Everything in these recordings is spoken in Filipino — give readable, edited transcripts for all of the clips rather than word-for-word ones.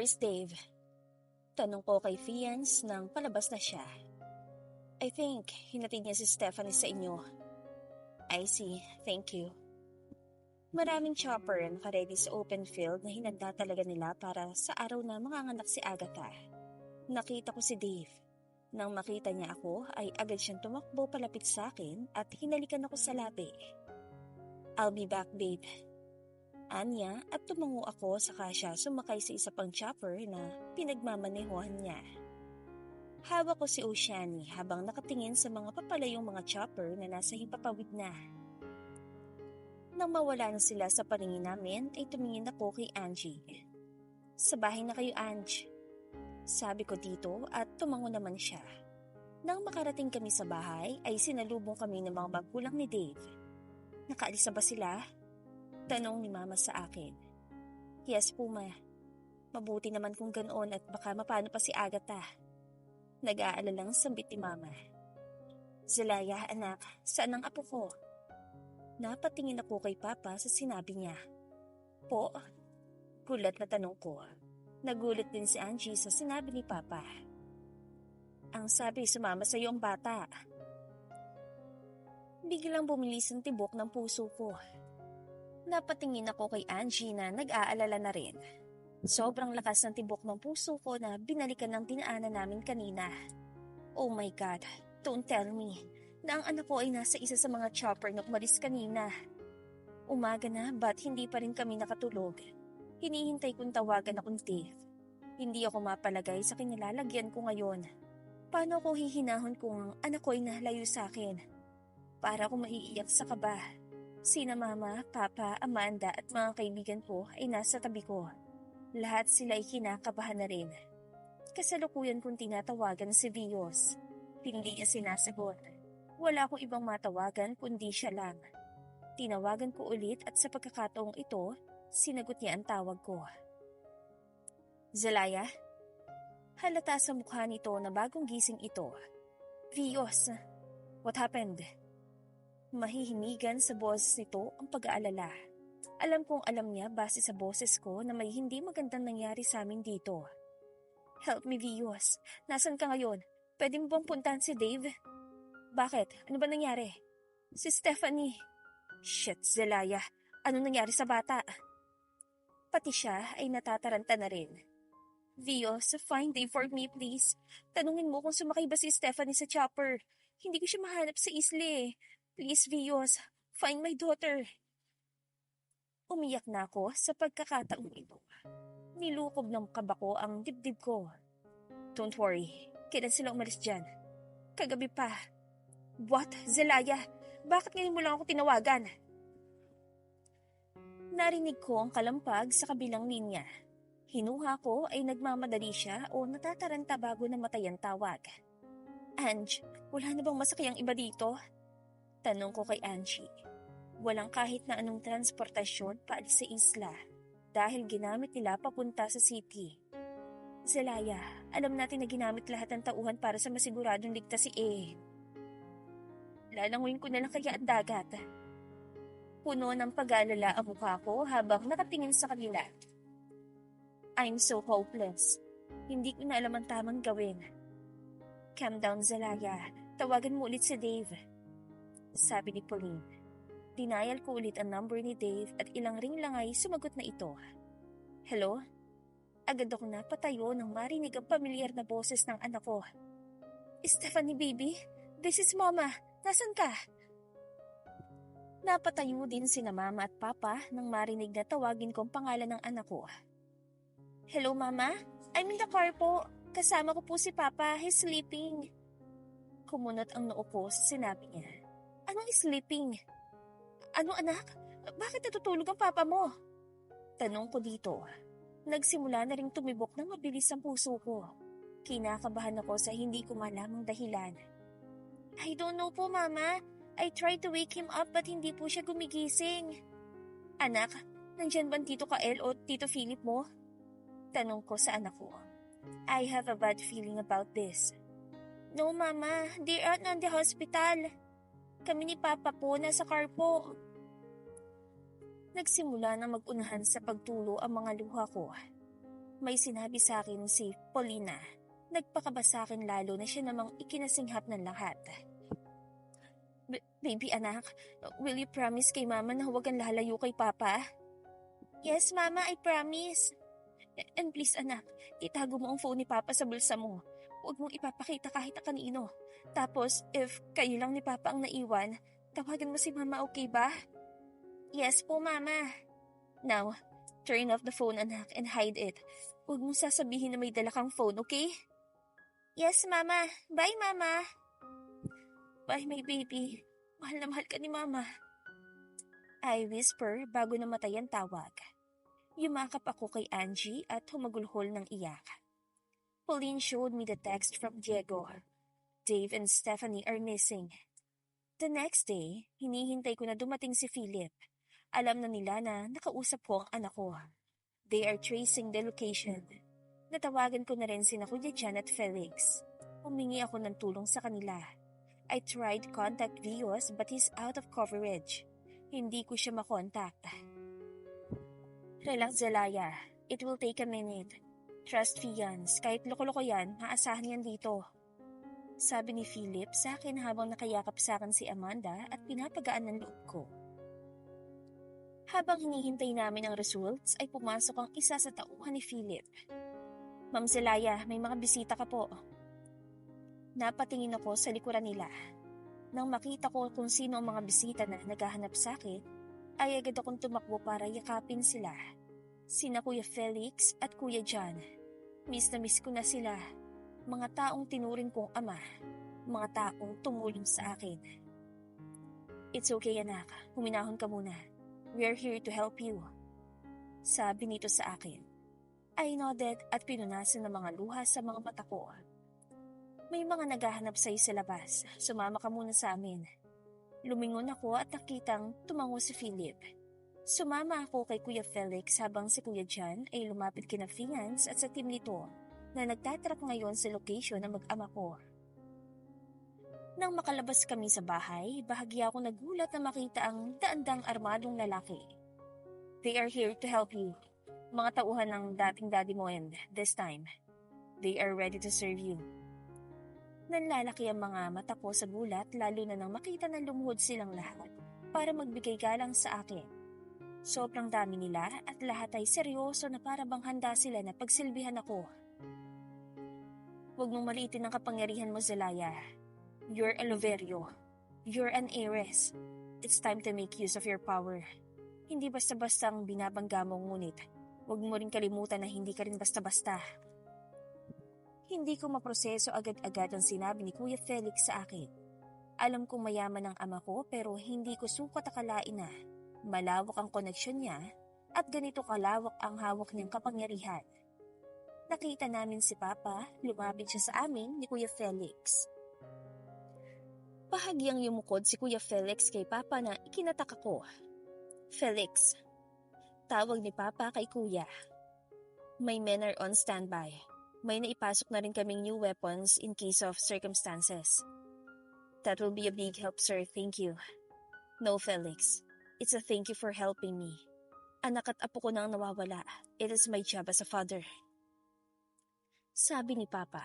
Where's Dave? Tanong ko kay Fiance nang palabas na siya. I think hinatid niya si Stephanie sa inyo. I see, thank you. Maraming chopper ang nakaredy sa open field na hinanda talaga nila para sa araw na manganganak si Agatha. Nakita ko si Dave. Nang makita niya ako ay agad siyang tumakbo palapit sa akin at hinalikan ako sa labi. I'll be back, babe. Anya at tumango ako saka siya sumakay sa isa pang chopper na pinagmamanehuhan niya. Hawak ko si Oceanie habang nakatingin sa mga papalayong mga chopper na nasa hipapawid na. Nang mawala na sila sa paningin namin ay tumingin ako kay Angie. Sa bahay na kayo, Ange. Sabi ko dito at tumango naman siya. Nang makarating kami sa bahay ay sinalubong kami ng mga magulang ni Dave. Nakaalis na ba sila? Tanong ni Mama sa akin. Yes po, Ma. Mabuti naman kung ganoon at baka mapano pa si Agatha. Nag-aalalang sambit ni Mama. Zelaya, anak, saan ang apo ko? Napatingin ako kay Papa sa sinabi niya. Po? Gulat na tanong ko. Nagulat din si Angie sa sinabi ni Papa. Ang sabi, sumama sa iyo ang bata. Biglang bumilis ang tibok ng puso ko. Napatingin ako kay Angie na nag-aalala na rin. Sobrang lakas ng tibok ng puso ko na binalikan ng dinaanan namin kanina. Oh my God, don't tell me na ang anak ko ay nasa isa sa mga chopper na umalis kanina. Umaga na, but hindi pa rin kami nakatulog. Hinihintay kong tawagan akong Dave. Hindi ako mapalagay sa kinalalagyan ko ngayon. Paano ako hihinahon kung ang anak ko ay nalayo sa akin? Para akong maiiyak sa kaba. Sina Mama, Papa, Amanda at mga kaibigan ko ay nasa tabi ko. Lahat sila ay kinakabahan na rin. Kasalukuyan kong tinatawagan si Vios. Hindi niya sinasagot. Wala akong ibang matawagan kundi siya lang. Tinawagan ko ulit at sa pagkakataong ito, sinagot niya ang tawag ko. Zelaya? Halata sa mukha nito na bagong gising ito. Vios, what happened? Mahihimigan sa boses nito ang pag-aalala. Alam kong alam niya base sa boses ko na may hindi magandang nangyari sa amin dito. Help me, Vios. Nasaan ka ngayon? Pwede mo bang puntahan si Dave? Bakit? Ano ba nangyari? Si Stephanie. Shit, Zelaya. Ano nangyari sa bata? Pati siya ay natataranta na rin. Vios, find Dave for me, please. Tanungin mo kung sumakay ba si Stephanie sa chopper. Hindi ko siya mahanap sa isla eh. Please, Vios, find my daughter. Umiyak na ako sa pagkakataong ito. Nilukob ng kaba ko ang dibdib ko. Don't worry, kailan sila umalis dyan? Kagabi pa. What? Zelaya, bakit ngayon mo lang ako tinawagan? Narinig ko ang kalampag sa kabilang linya. Hinuha ko ay nagmamadali siya o natataranta bago namatay ang tawag. Ange, wala na bang masakayang iba dito? Tanong ko kay Angie. Walang kahit na anong transportasyon paalis sa isla dahil ginamit nila papunta sa city. Zelaya, alam natin na ginamit lahat ng tauhan para sa masiguradong ligtas si A. Lalanguin ko na lang kaya ang dagat. Puno ng pag-aalala ang mukha ko habang nakatingin sa kanila. I'm so hopeless. Hindi ko na alam ang tamang gawin. Calm down, Zelaya. Tawagan mo ulit si Dave. Sabi ni Pauline. Dinayal ko ulit ang number ni Dave at ilang ring lang ay sumagot na ito. Hello? Agad ako napatayo nang marinig ang pamilyar na boses ng anak ko. Stephanie, baby? This is Mama. Nasaan ka? Napatayo din sina Mama at Papa nang marinig na tawagin ko ang pangalan ng anak ko. Hello, Mama? I'm in the car po. Kasama ko po si Papa. He's sleeping. Kumunot ang noo ko sa sinabi niya. Anong sleeping? Ano anak? Bakit natutulog ang papa mo? Tanong ko dito. Nagsimula na ring tumibok ng mabilis ang puso ko. Kinakabahan ako sa hindi ko malamang dahilan. I don't know po, Mama. I tried to wake him up but hindi po siya gumigising. Anak, nandyan ba Tito Kael o Tito Philip mo? Tanong ko sa anak ko. I have a bad feeling about this. No, Mama. They are not the hospital. Kami ni Papa po nasa car po. Nagsimula na mag-unahan sa pagtulo ang mga luha ko. May sinabi sa akin si Paulina. Nagpakaba sa akin lalo na siya namang ikinasinghap ng lahat. Baby anak, will you promise kay mama na huwag kang lalayo kay papa? Yes mama, I promise. And please anak, itago mo ang phone ni papa sa bulsa mo. Huwag mong ipapakita kahit na kanino. Tapos, if kayo lang ni papa ang naiwan, tawagan mo si mama, okay ba? Yes po mama. Now, turn off the phone anak and hide it. Huwag mong sasabihin na may dala kang phone, okay? Yes mama. Bye mama. Bye my baby. Mahal na mahal ka ni mama. I whisper bago namatay ang tawag. Yumakap ako kay Angie at humagulhol ng iyak. Pauline showed me the text from Diego. Dave and Stephanie are missing. The next day, hinihintay ko na dumating si Philip. Alam na nila na nakausap ko ang anak ko. They are tracing the location. Natawagan ko na rin sina Kuya Jan at Felix. Humingi ako ng tulong sa kanila. I tried contact Vios but he's out of coverage. Hindi ko siya makontak. Relax Zelaya, it will take a minute. Trust Fians, kahit loko-loko yan, maasahan yan dito. Sabi ni Philip sa akin habang nakayakap sa akin si Amanda at pinapagaan ng loob ko. Habang hinihintay namin ang results ay pumasok ang isa sa tauhan ni Philip. Ma'am Zelaya, may mga bisita ka po. Napatingin ako sa likuran nila. Nang makita ko kung sino ang mga bisita na naghahanap sa akin, ay agad akong tumakbo para yakapin sila. Sina Kuya Felix at Kuya John. Miss na miss ko na sila. Mga taong tinuring kong ama. Mga taong tumulong sa akin. It's okay anak, huminahon ka muna. We are here to help you. Sabi nito sa akin. I nodded at pinunasan ng mga luha sa mga mata ko. May mga naghahanap sa'yo sa labas. Sumama ka muna sa amin. Lumingon ako at nakitang tumango si Philip. Sumama ako kay Kuya Felix habang si Kuya John ay lumapit kina Fians at sa team nito na nagtatrack ngayon sa location ng mag-ama ko. Nang makalabas kami sa bahay, bahagya ako nagulat na makita ang daandang armadong lalaki. They are here to help you. Mga tauhan ng dating daddy mo and this time, they are ready to serve you. Nanlalaki ang mga mata ko sa gulat lalo na nang makita na lumuhod silang lahat para magbigay galang sa akin. Sobrang dami nila at lahat ay seryoso na para bang handa sila na pagsilbihan ako. Huwag mong maliitin ang kapangyarihan mo, Zelaya. You're a Loverio. You're an heiress. It's time to make use of your power. Hindi basta-basta ang binabangga mo ngunit huwag mo rin kalimutan na hindi ka rin basta-basta. Hindi ko maproseso agad-agad ang sinabi ni Kuya Felix sa akin. Alam kong mayaman ang ama ko pero hindi ko sukat akalain na malawak ang koneksyon niya at ganito kalawak ang hawak niyang kapangyarihan. Nakita namin si Papa, lumapit siya sa amin ni Kuya Felix. Bahagyang yumukod si Kuya Felix kay Papa na ikinatak ako. Felix, tawag ni Papa kay Kuya. My men are on standby. May naipasok na rin kaming new weapons in case of circumstances. That will be a big help, sir. Thank you. No, Felix. It's a thank you for helping me. Anak at apo ko nang nawawala. It is my job as a father. Sabi ni Papa.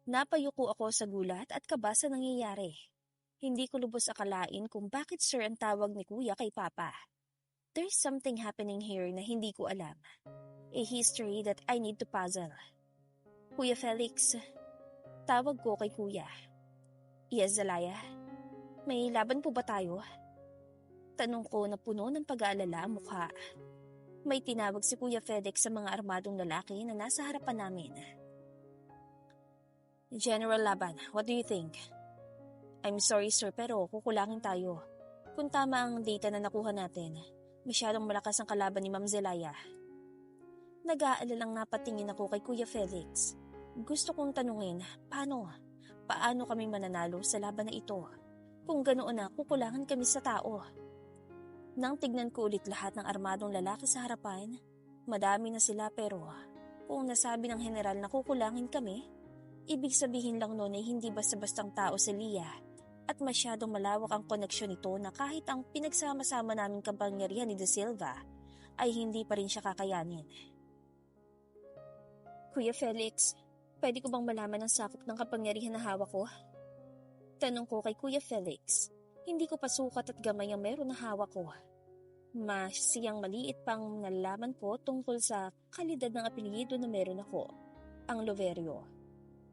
Napayuko ako sa gulat at kaba sa nangyayari. Hindi ko lubos akalain kung bakit sir ang tawag ni Kuya kay Papa. There's something happening here na hindi ko alam. A history that I need to puzzle. Kuya Felix, tawag ko kay Kuya. Yes, Zelaya. May laban po ba tayo? Tanong ko na puno ng pag-aalala ang mukha. May tinawag si Kuya Felix sa mga armadong lalaki na nasa harapan namin. General Laban, what do you think? I'm sorry sir pero kukulangin tayo. Kung tama ang data na nakuha natin, masyadong malakas ang kalaban ni Ma'am Zelaya. Nag-aalalang napatingin ako kay Kuya Felix. Gusto kong tanungin, paano kami mananalo sa laban na ito? Kung ganoon na, kukulangan kami sa tao. Nang tignan ko ulit lahat ng armadong lalaki sa harapan, madami na sila pero kung nasabi ng general na kukulangin kami, ibig sabihin lang noon ay hindi basta-bastang tao si Leah at masyadong malawak ang koneksyon nito na kahit ang pinagsama-sama naming kapangyarihan ni De Silva ay hindi pa rin siya kakayanin. Kuya Felix, pwede ko bang malaman ang sakop ng kapangyarihan na hawak ko? Tanong ko kay Kuya Felix. Hindi ko pa sukat at gamay ang meron na hawak ko. Mas siyang maliit pang nalalaman ko tungkol sa kalidad ng apelyido na meron ako, ang Loverio.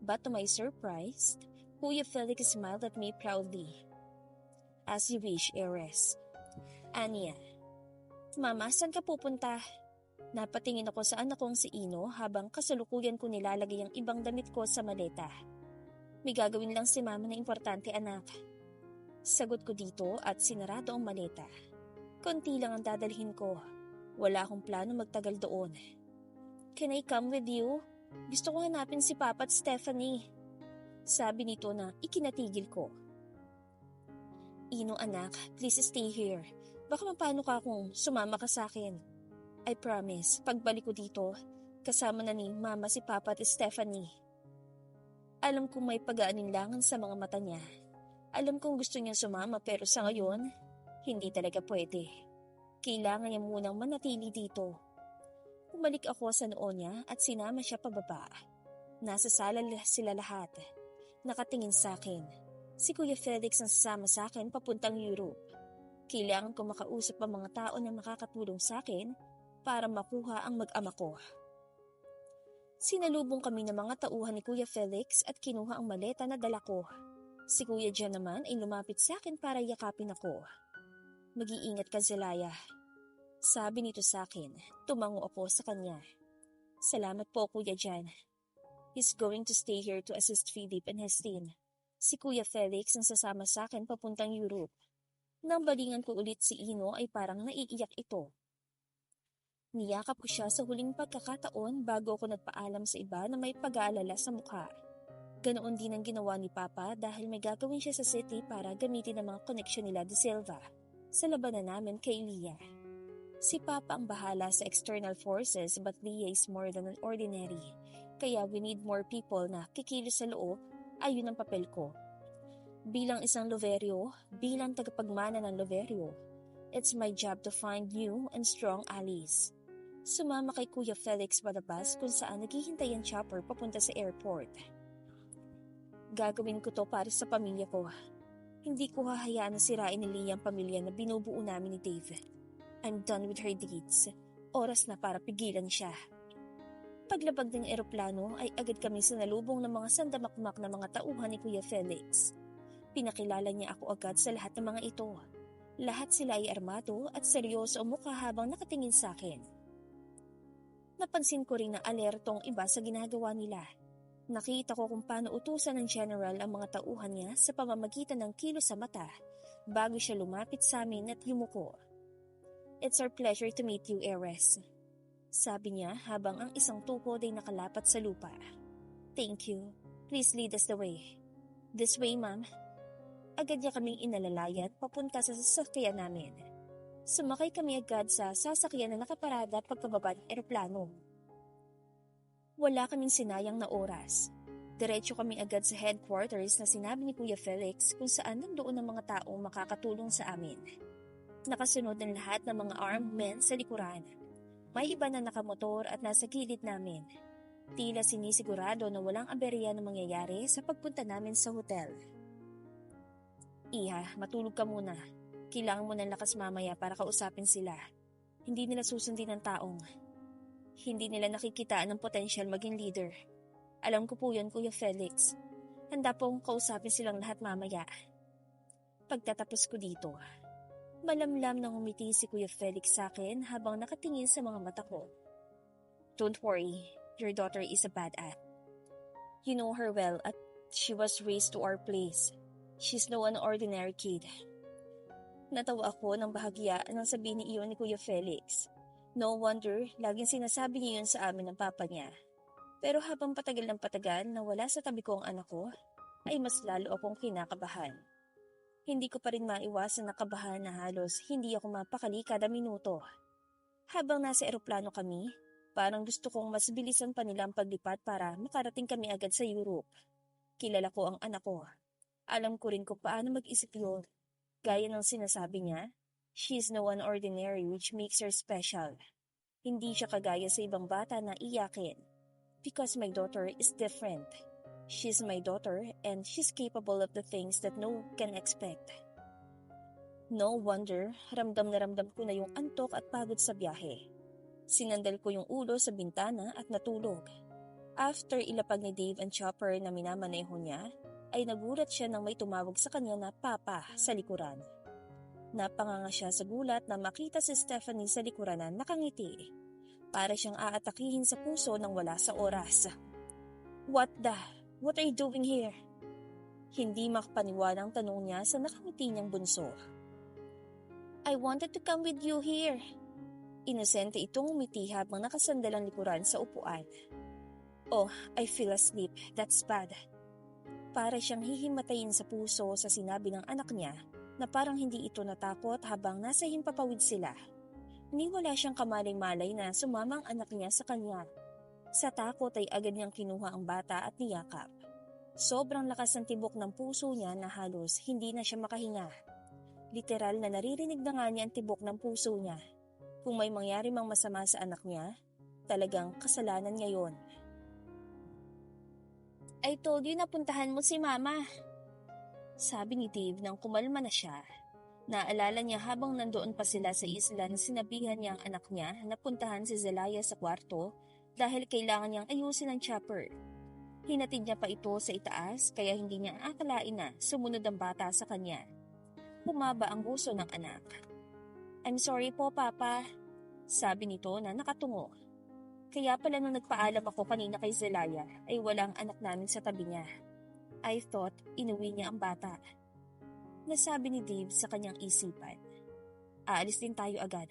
But to my surprise, Kuya Felix smiled at me proudly. As you wish, heiress. Anya. Mama, saan ka pupunta? Napatingin ako sa anak kong si Ino habang kasalukuyan ko nilalagay ang ibang damit ko sa maleta. May gagawin lang si mama na importante, anak. Sagot ko dito at sinarado ang maleta. Konti lang ang dadalhin ko. Wala akong plano magtagal doon. Can I come with you? Gusto ko hanapin si Papa at Stephanie. Sabi nito na ikinatigil ko. Ino anak, please stay here. Baka mapano ka kung sumama ka sa akin. I promise, pagbalik ko dito, kasama na ni Mama si Papa at Stephanie. Alam kong may pag-aalinlangan sa mga mata niya. Alam kong gusto niya sumama pero sa ngayon, hindi talaga pwede. Kailangan niya munang manatili dito. Umalik ako sa noo niya at sinama siya pababa. Nasa sala sila lahat. Nakatingin sa akin. Si Kuya Felix ang sasama sa akin papuntang Europe. Kailangan ko makausap ang mga tao na makakatulong sa akin para makuha ang mag-ama ko. Sinalubong kami ng mga tauhan ni Kuya Felix at kinuha ang maleta na dala ko. Si Kuya Jan naman ay lumapit sa akin para yakapin ako. Mag-iingat ka, Zelaya. Sabi nito sa akin, tumango ako sa kanya. Salamat po, Kuya Jan. He's going to stay here to assist Philip and his team. Si Kuya Felix ang sasama sa akin papuntang Europe. Nang balingan ko ulit si Ino ay parang naiiyak ito. Niyakap ko siya sa huling pagkakataon bago ako nagpaalam sa iba na may pag-aalala sa mukha. Ganoon din ang ginawa ni Papa dahil may gagawin siya sa city para gamitin ang mga koneksyon nila de Silva sa labanan namin kay Leah. Si Papa ang bahala sa external forces but Leah is more than an ordinary. Kaya we need more people na kikilos sa loob, ayun ang papel ko. Bilang isang Loverio, bilang tagapagmana ng Loverio, it's my job to find new and strong allies. Sumama kay Kuya Felix Barabas kung saan naghihintay ang chopper papunta sa airport. Gagawin ko to para sa pamilya ko. Hindi ko hahayaan na sirain ni Leah ang pamilya na binubuo namin ni Dave. I'm done with her deeds. Oras na para pigilan siya. Paglabag ng eroplano ay agad kami sinalubong ng mga sandamakmak na mga tauhan ni Kuya Felix. Pinakilala niya ako agad sa lahat ng mga ito. Lahat sila ay armado at seryoso ang mukha habang nakatingin sa akin. Napansin ko rin na alertong iba sa ginagawa nila. Nakita ko kung paano utusan ng general ang mga tauhan niya sa pamamagitan ng kilos sa mata bago siya lumapit sa amin at yumuko. It's our pleasure to meet you, heiress. Sabi niya habang ang isang tukod ay nakalapat sa lupa. Thank you. Please lead us the way. This way, ma'am. Agad niya kaming inalalayan papunta sa sasakyan namin. Sumakay kami agad sa sasakyan na nakaparada pagkababa ng eroplano. Wala kaming sinayang na oras. Diretso kami agad sa headquarters na sinabi ni Kuya Felix kung saan nandoon ang mga taong makakatulong sa amin. Nakasunod ng lahat ng mga armed men sa likuran. May iba na nakamotor at nasa gilid namin. Tila sinisigurado na walang aberya na mangyayari sa pagpunta namin sa hotel. Iha, matulog ka muna. Kailangan mo ng lakas mamaya para kausapin sila. Hindi nila susundin ng taong. Hindi nila nakikitaan ng potensyal maging leader. Alam ko po yun, Kuya Felix. Handa pong kausapin silang lahat mamaya. Pagtatapos ko dito, malamlam nang umiti si Kuya Felix sa akin habang nakatingin sa mga mata ko. Don't worry, your daughter is a badass. You know her well at she was raised to our place. She's no ordinary kid. Natawa ako ng bahagya nang sabihin ni iyon ni Kuya Felix. No wonder, laging sinasabi niya yun sa amin ng papa niya. Pero habang patagal ng patagal na wala sa tabi ko ang anak ko, ay mas lalo akong kinakabahan. Hindi ko pa rin maiwasan na kabahan na halos hindi ako mapakali kada minuto. Habang nasa eroplano kami, parang gusto kong mas bilisan pa nila ang paglipat para makarating kami agad sa Europe. Kilala ko ang anak ko. Alam ko rin kung paano mag-isip yun. Gaya ng sinasabi niya, she's no one ordinary which makes her special. Hindi siya kagaya sa ibang bata na iyakin. Because my daughter is different. She's my daughter and she's capable of the things that no can expect. No wonder, ramdam na ramdam ko na yung antok at pagod sa biyahe. Sinandal ko yung ulo sa bintana at natulog. After ilapag ni Dave ang chopper na minamaneho niya, ay nagulat siya nang may tumawag sa kanya na papa sa likuran. Napanganga siya sa gulat na makita si Stephanie sa likuran na nakangiti. Para siyang aatakihin sa puso nang wala sa oras. What are you doing here? Hindi makapaniwala ang tanong niya sa nakangiti niyang bunso. I wanted to come with you here. Inosente itong umiti habang nakasandal ang likuran sa upuan. Oh, I feel asleep. That's bad. Para siyang hihimatayin sa puso sa sinabi ng anak niya na parang hindi ito natakot habang nasa himpapawid sila. Ni wala siyang kamalay-malay na sumama ang anak niya sa kanya. Sa takot ay agad niyang kinuha ang bata at niyakap. Sobrang lakas ng tibok ng puso niya na halos hindi na siya makahinga. Literal na naririnig na nga niya ang tibok ng puso niya. Kung may mangyari mang masama sa anak niya, talagang kasalanan niya yon. I told you na puntahan mo si Mama. Sabi ni Dave nang kumalma na siya. Naalala niya habang nandoon pa sila sa isla na sinabihan niya ang anak niya na puntahan si Zelaya sa kwarto dahil kailangan niyang ayusin ang chopper. Hinatid niya pa ito sa itaas kaya hindi niya akalain na sumunod ang bata sa kanya. Bumaba ang buso ng anak. I'm sorry po, Papa. Sabi nito na nakatungo. Kaya pala nung nagpaalam ako kanina kay Zelaya ay walang anak namin sa tabi niya. I thought inuwi niya ang bata. Nasabi ni Dave sa kanyang isipan. Aalis din tayo agad.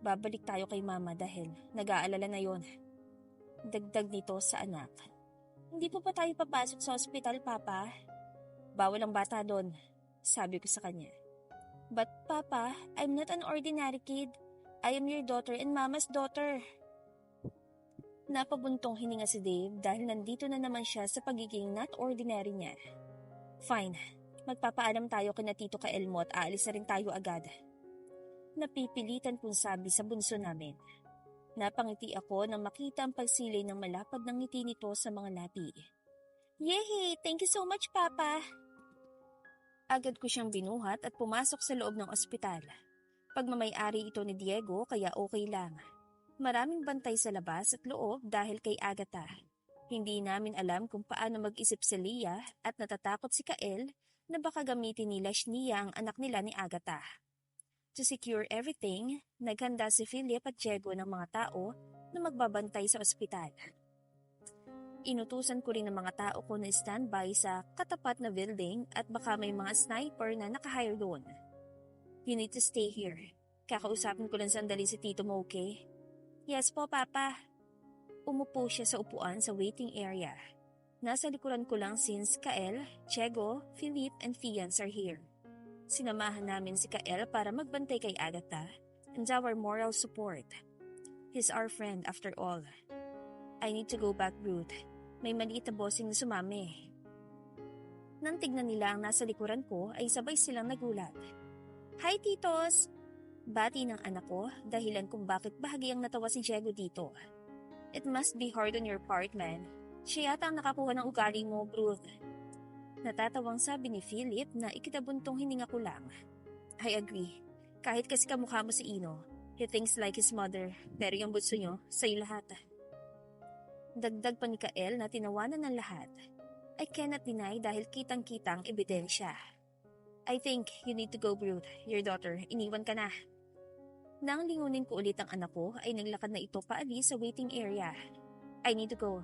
Babalik tayo kay Mama dahil nag-aalala na yon. Dagdag nito sa anak. Hindi po ba tayo papasok sa ospital, Papa? Bawal ang bata doon, sabi ko sa kanya. But Papa, I'm not an ordinary kid. I am your daughter and Mama's daughter. Napabuntong hininga si Dave dahil nandito na naman siya sa pagiging not ordinary niya. Fine, magpapaalam tayo kina Tito ka Elmo at aalis na rin tayo agad. Napipilitan kong sabi sa bunso namin. Napangiti ako nang makita ang pagsilay ng malapad ng ngiti nito sa mga labi. Yehey! Thank you so much, Papa! Agad ko siyang binuhat at pumasok sa loob ng ospital. Pagmamay-ari ito ni Diego kaya okay lang. Maraming bantay sa labas at loob dahil kay Agatha. Hindi namin alam kung paano mag-isip si Leah at natatakot si Kael na baka gamitin nila Shnia ang anak nila ni Agatha. To secure everything, naghanda si Philip at Diego ng mga tao na magbabantay sa ospital. Inutusan ko rin ng mga tao ko na standby sa katapat na building at baka may mga sniper na nakahire doon. You need to stay here. Kakausapin ko lang sandali si Tito mo, okay? Yes po, Papa. Umupo siya sa upuan sa waiting area. Nasa likuran ko lang since Kael, Diego, Philip, and Fiance are here. Sinamahan namin si Kael para magbantay kay Agatha and our moral support. He's our friend after all. I need to go back, Ruth. May maliit na bossing na sumami. Nang tignan nila ang nasa likuran ko ay sabay silang nagulat. Hi, Titos! Bati ng anak ko dahilan kung bakit bahagyang natawa si Diego dito. It must be hard on your part, man. Siya yata ang nakakuha ng ugali mo, Ruth. Natatawang sabi ni Philip na ikitabuntong hininga ko lang. I agree. Kahit kasi kamukha mo si Ino, he thinks like his mother, pero yung bunso nyo, sa'yo lahat. Dagdag pa ni Kael na tinawanan ng lahat. I cannot deny dahil kitang-kitang ebidensya. I think you need to go, Ruth. Your daughter, iniwan ka na. Nang lingunin ko ulit ang anak ko ay naglakad na ito paalis sa waiting area. I need to go.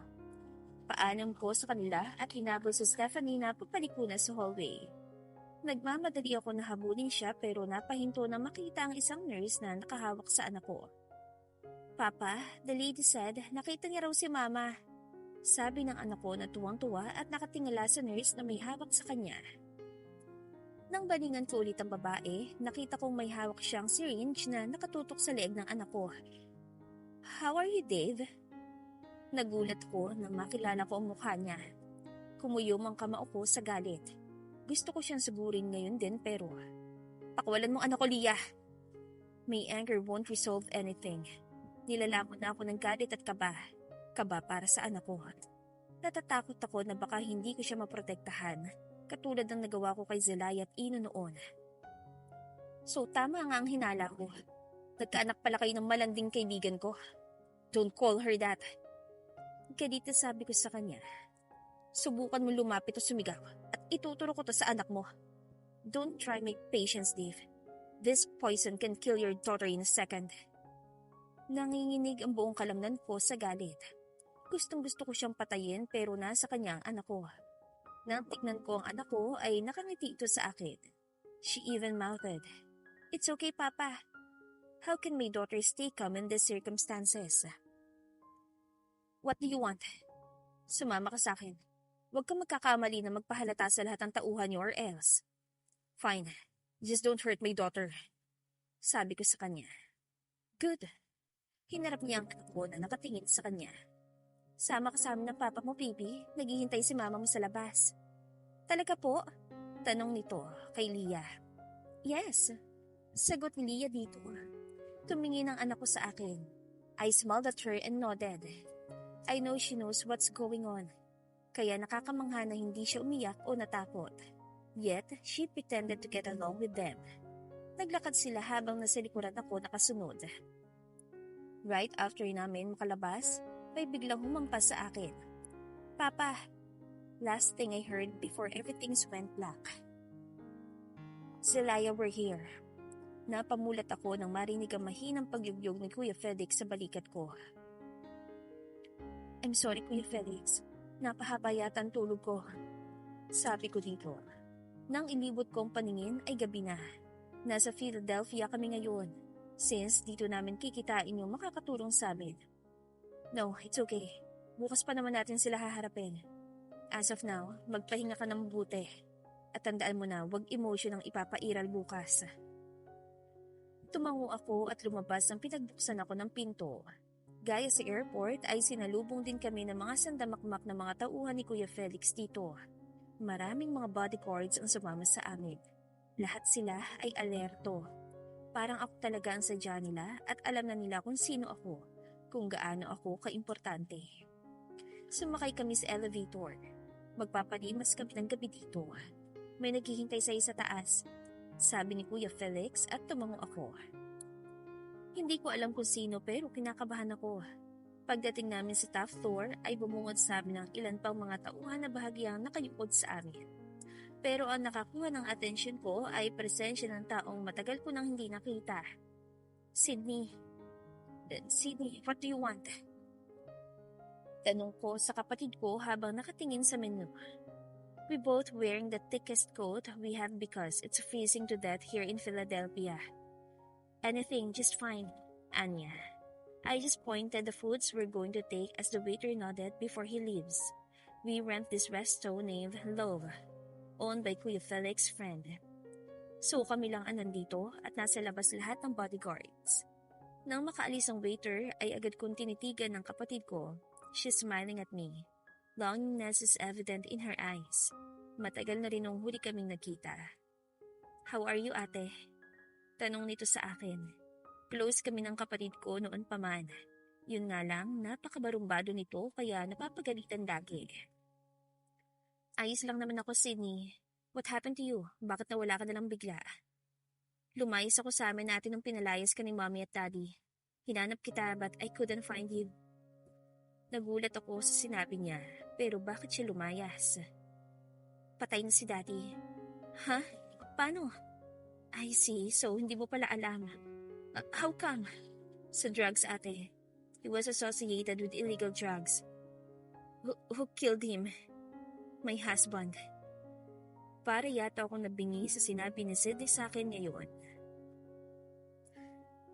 Paalam ko sa kanila at hinabol si Stephanie na papaliko na sa hallway. Nagmamadali ako na habulin siya pero napahinto na makita ang isang nurse na nakahawak sa anak ko. Papa, the lady said, nakita niya raw si Mama. Sabi ng anak ko na tuwang-tuwa at nakatingala sa nurse na may hawak sa kanya. Nang balingan ko ulit ang babae, nakita kong may hawak siyang syringe na nakatutok sa leeg ng anak ko. How are you, Dave? Nagulat ko nang makilala ko ang mukha niya. Kumuyom ang kamao ko sa galit. Gusto ko siyang sugurin ngayon din pero... Pakawalan mong anak ko, Leah! May anger won't resolve anything. Nilalamon na ako ng galit at kaba. kaba para sa anak ko. Natatakot ako na baka hindi ko siya maprotektahan, katulad ng nagawa ko kay Zelaya at Ino noon. So tama nga ang hinala ko. Nagkaanak pala kayo ng malanding kaibigan ko. Don't call her that. Kaya dito sabi ko sa kanya, subukan mo lumapit o sumigaw at ituturo ko to sa anak mo. Don't try my patience, Dave. This poison can kill your daughter in a second. Nanginginig ang buong kalamnan ko sa galit. Gustong-gusto ko siyang patayin pero nasa kanya ang anak ko. Nang tignan ko ang anak ko ay nakangiti ito sa akin. She even mouthed, "It's okay, Papa. How can my daughter stay calm in these circumstances?" What do you want? Sumama ka sa akin. Huwag kang magkakamali na magpahalata sa lahat ng tauhan niyo or else. Fine, just don't hurt my daughter. Sabi ko sa kanya. Good. Hinarap niya ang anak ko na nakatingin sa kanya. Sama ka sa amin ng papa mo, baby. Naghihintay si mama mo sa labas. Talaga po? Tanong nito kay Leah. Yes. Sagot ni Leah dito. Tumingin ang anak ko sa akin. I smiled at her and nodded. I know she knows what's going on. Kaya nakakamangha na hindi siya umiyak o natakot. Yet, she pretended to get along with them. Naglakad sila habang nasa likuran ako nakasunod. Right after namin makalabas, may biglang humampas sa akin. Papa, last thing I heard before everything's went black. Zelaya were here. Napamulat ako nang marinig ang mahinang pagyugyog ni Kuya Felix sa balikat ko. I'm sorry, Kuya Felix. Napahaba yata ang tulog ko. Sabi ko dito. Nang ilibot kong paningin ay gabi na. Nasa Philadelphia kami ngayon. Since dito namin kikitain yung makakatulong sa amin. No, it's okay. Bukas pa naman natin sila haharapin. As of now, magpahinga ka ng mabuti. At tandaan mo na, huwag emotion ang ipapairal bukas. Tumango ako at lumabas nang pinagbuksan ako ng pinto. Gaya sa airport ay sinalubong din kami ng mga sandamakmak na mga tauhan ni Kuya Felix dito. Maraming mga bodyguards ang sumama sa amin. Lahat sila ay alerto. Parang ako talaga ang sadya nila at alam na nila kung sino ako. Kung gaano ako kaimportante. Sumakay kami sa elevator. Magpapalimas kami ng gabi dito. May naghihintay sa taas. Sabi ni Kuya Felix at tumango ako. Hindi ko alam kung sino pero kinakabahan ako. Pagdating namin sa top floor ay bumungod sa amin ng ilan pang mga tauhan na bahagyang nakayukod sa amin. Pero ang nakakuha ng atensyon ko ay presensya ng taong matagal ko nang hindi nakita. Sydney, what do you want? Tanong ko sa kapatid ko habang nakatingin sa menu. We both wearing the thickest coat we have because it's freezing to death here in Philadelphia. Anything, just fine, Anya. I just pointed the foods we're going to take as the waiter nodded before he leaves. We rent this resto named Love, owned by Kuya Felix's friend. So kami lang ang nandito at nasa labas lahat ng bodyguards. Nang makaalis ang waiter ay agad kong tinitigan ng kapatid ko. She's smiling at me. Longingness is evident in her eyes. Matagal na rin nung huli kaming nagkita. How are you, ate? Tanong nito sa akin. Close kami ng kapatid ko noon pa man. Yun nga lang, napakabarumbado nito kaya napapagalitan lagi. Ayos lang naman ako, Sydney. What happened to you? Bakit nawala ka nalang bigla? Lumayas ako sa amin natin nung pinalayas ka ni Mommy at Daddy. Hinanap kita but I couldn't find you. Nagulat ako sa sinabi niya, pero bakit siya lumayas? Patay na si Daddy. Ha? Paano? I see, so hindi mo pala alam. How come? Sa drugs, ate. He was associated with illegal drugs. Who killed him? My husband. Para yata akong nabingi sa sinabi ni Sydney sa akin ngayon.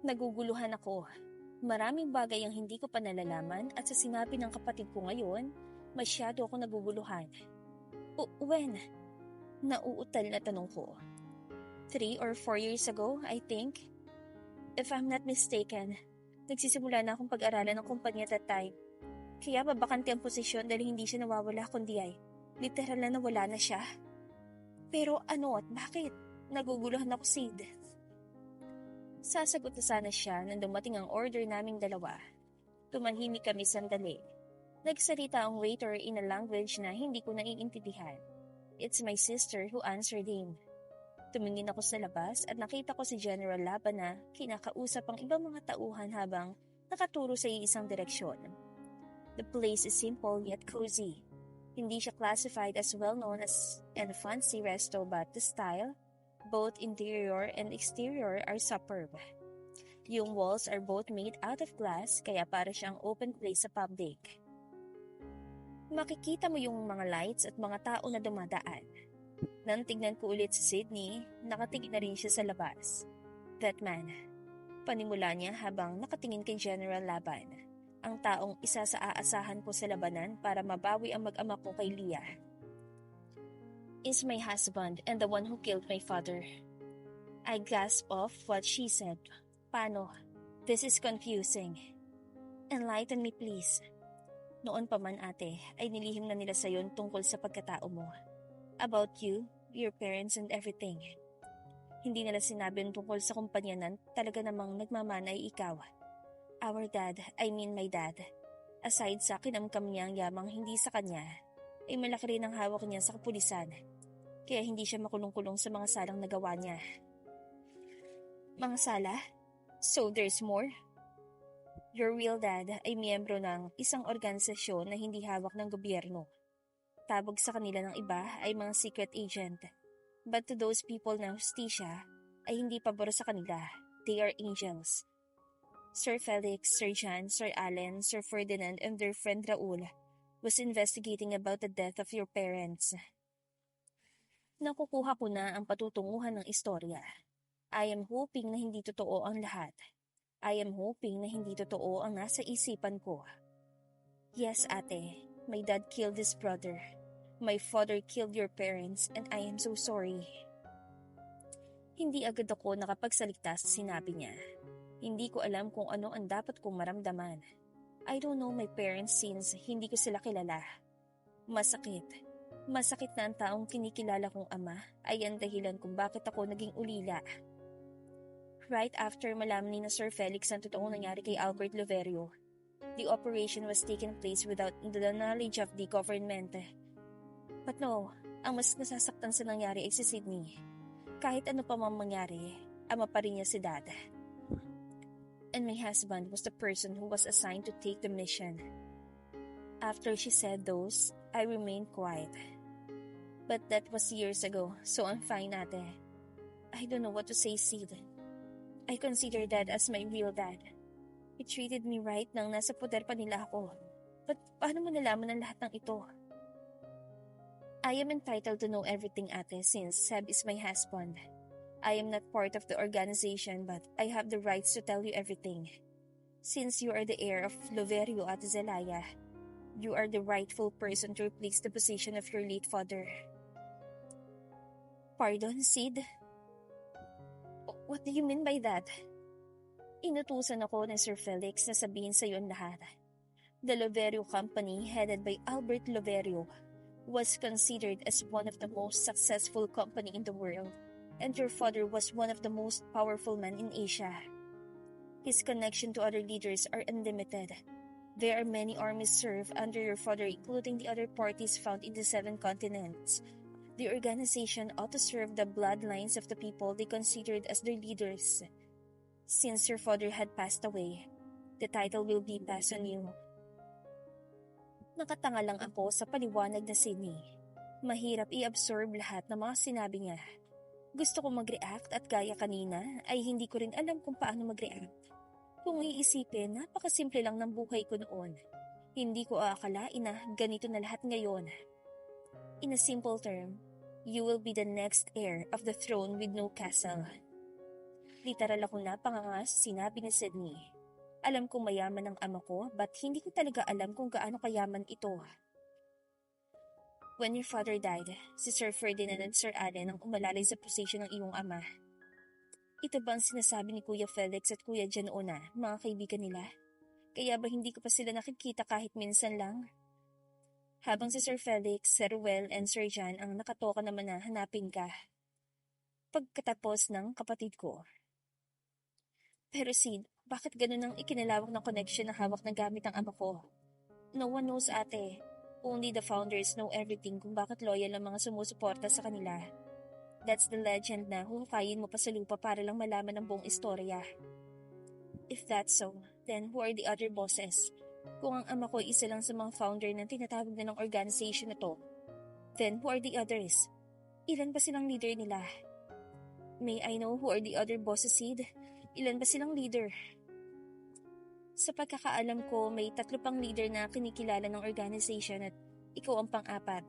Naguguluhan ako. Maraming bagay ang hindi ko pa nalalaman at sa sinabi ng kapatid ko ngayon, masyado ako naguguluhan. When? Nauutal na tanong ko. 3 or 4 years ago, I think. If I'm not mistaken, nagsisimula na akong pag-aralan ng kumpanya at that time. Kaya babakante ang posisyon dahil hindi siya nawawala kundi ay literal na nawala na siya. Pero ano at bakit? Naguguluhan ako, Sid. Sasagot na sana siya nang dumating ang order naming dalawa. Tumanhimik kami sandali. Nagsalita ang waiter in a language na hindi ko naiintindihan. It's my sister who answered him. Tumingin ako sa labas at nakita ko si General Laban na kinakausap ang ibang mga tauhan habang nakaturo sa isang direksyon. The place is simple yet cozy. Hindi siya classified as well-known as and fancy resto but the style, both interior and exterior, are superb. Yung walls are both made out of glass kaya para siyang open place sa public. Makikita mo yung mga lights at mga tao na dumadaan. Nang tignan ko ulit si Sydney, nakatingin na rin siya sa labas. That man. Panimula niya habang nakatingin kay General Laban, ang taong isa sa aasahan ko sa labanan para mabawi ang mag-ama ko kay Leah. Is my husband and the one who killed my father. I gasped off what she said. Paano? This is confusing. Enlighten me please. Noon pa man ate, ay nilihim na nila sa yon tungkol sa pagkatao mo. About you, your parents and everything. Hindi nila sinabi tungkol sa kumpanyanan, talaga namang nagmamana ay ikaw. Our dad, I mean my dad. Aside sa kinamkam niyang yamang hindi sa kanya, ay malaki rin ang hawak niya sa kapulisan. Kaya hindi siya makulong-kulong sa mga salang nagawa niya. Mga sala? So there's more? Your real dad ay miyembro ng isang organisasyon na hindi hawak ng gobyerno. Tabog sa kanila ng iba ay mga secret agent. But to those people na hustisya ay hindi pabor sa kanila. They are angels. Sir Felix, Sir John, Sir Allen, Sir Ferdinand and their friend Raul was investigating about the death of your parents. Nakukuha ko na ang patutunguhan ng istorya. I am hoping na hindi totoo ang lahat. I am hoping na hindi totoo ang nasa isipan ko. Yes, ate. My dad killed his brother. My father killed your parents and I am so sorry. Hindi agad ako nakapagsalita sa sinabi niya. Hindi ko alam kung ano ang dapat kong maramdaman. I don't know my parents since hindi ko sila kilala. Masakit. Masakit na ang taong kinikilala kong ama ay ang dahilan kung bakit ako naging ulila. Right after malaman ni na Sir Felix ang totoong nangyari kay Albert Loverio, the operation was taken place without the knowledge of the government. But no, ang mas nasasaktan sa nangyari ay si Sydney. Kahit ano pa mang mangyari, ama pa rin niya si Dad. And my husband was the person who was assigned to take the mission. After she said those, I remained quiet. But that was years ago, so I'm fine, ate. I don't know what to say, Sid. I consider Dad as my real dad. He treated me right nang nasa poder pa nila ako. But paano mo nalaman ang lahat ng ito? I am entitled to know everything, ate, since Seb is my husband. I am not part of the organization but I have the rights to tell you everything. Since you are the heir of Loverio at Zelaya, you are the rightful person to replace the position of your late father. Pardon, Sid? What do you mean by that? Inutusan ako ni Sir Felix na sabihin sa iyo ang lahat. The Loverio Company, headed by Albert Loverio, was considered as one of the most successful company in the world, and your father was one of the most powerful men in Asia. His connection to other leaders are unlimited. There are many armies served under your father, including the other parties found in the 7 continents. The organization ought to serve the bloodlines of the people they considered as their leaders. Since your father had passed away, the title will be passed on you. Nakatanga lang ako sa paliwanag na Sydney. Mahirap i-absorb lahat ng mga sinabi niya. Gusto ko mag-react at gaya kanina ay hindi ko rin alam kung paano mag-react. Kung iisipin, napakasimple lang ng buhay ko noon. Hindi ko aakalain na ganito na lahat ngayon. In a simple term, you will be the next heir of the throne with no castle. Literal ako napangangas, sinabi ni Sydney. Alam kong mayaman ang ama ko, but hindi ko talaga alam kung gaano kayaman ito. When your father died, si Sir Ferdinand and Sir Allen ang umalalay sa posisyon ng iyong ama. Ito ba ang sinasabi ni Kuya Felix at Kuya Jan una, mga kaibigan nila? Kaya ba hindi ko pa sila nakikita kahit minsan lang? Habang si Sir Felix, Sir Ruel, and Sir Jan ang nakatoka naman na hanapin ka. Pagkatapos ng kapatid ko. Pero Sid, bakit ganun ang ikinalawak ng connection na hawak ng gamit ng ama ko? No one knows, ate. Only the founders know everything kung bakit loyal ang mga sumusuporta sa kanila. That's the legend na huhukayin mo pa sa lupa para lang malaman ang buong istorya. If that's so, then who are the other bosses? Kung ang ama ko ay isa lang sa mga founder ng tinatawag na ng organization na to, then who are the others? Ilan ba silang leader nila? May I know who are the other bosses, Sid? Ilan ba silang leader? Sa pagkakaalam ko, may 3 pang leader na kinikilala ng organization at ikaw ang pang-4.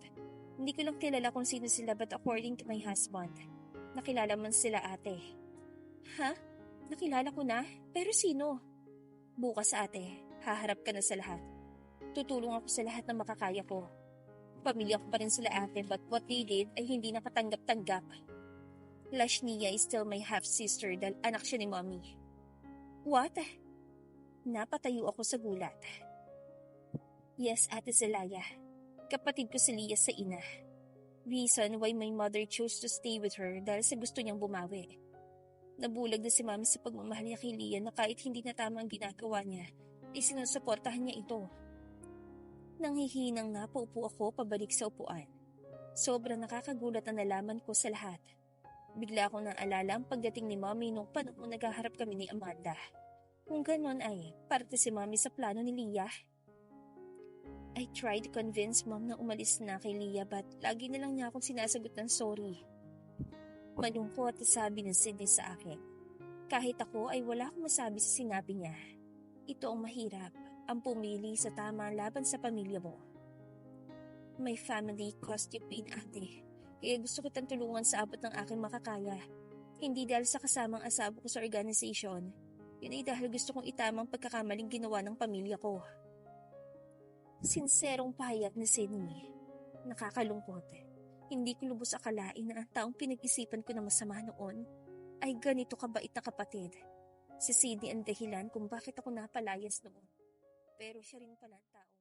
Hindi ko lang kilala kung sino sila but according to my husband, nakilala man sila, ate. Ha? Nakilala ko na? Pero sino? Bukas, ate. Haharap ka na sa lahat. Tutulong ako sa lahat na makakaya ko. Pamilya ko pa rin sila, ate, but what they did ay hindi nakatanggap-tanggap. Lashnia is still my half-sister dahil anak siya ni mommy. What? Napatayo ako sa gulat. Yes, Ate Zelaya. Kapatid ko si Leah sa ina. Reason why my mother chose to stay with her dahil sa gusto niyang bumawi. Nabulag na si mami sa pagmamahal niya kay Leah na kahit hindi na tama ang ginagawa niya, isinusuportahan niya ito. Nanghihinang napaupo ako pabalik sa upuan. Sobrang nakakagulat na nalaman ko sa lahat. Bigla akong naalala ang pagdating ni mommy nung panahon naghaharap kami ni Amanda. Kung ganon ay parte si mommy sa plano ni Leah. I tried to convince mom na umalis na kay Leah but lagi na lang niya akong sinasagot ng sorry. Malungkot na sabi ng Sydney sa akin. Kahit ako ay wala akong masabi sa sinabi niya. Ito ang mahirap, ang pumili sa tama laban sa pamilya mo. My family cost you pain, ate. Kaya gusto kitang tulungan sa abot ng aking makakaya. Hindi dahil sa kasamang asawa ko sa organization. Yun ay dahil gusto kong itamang pagkakamaling ginawa ng pamilya ko. Sinserong pahayag ni Sydney. Nakakalungkot. Hindi ko lubos akalain na ang taong pinag-isipan ko na masama noon ay ganito kabait na kapatid. Si Sydney ang dahilan kung bakit ako napalayas noon. Pero siya rin pala ang tao.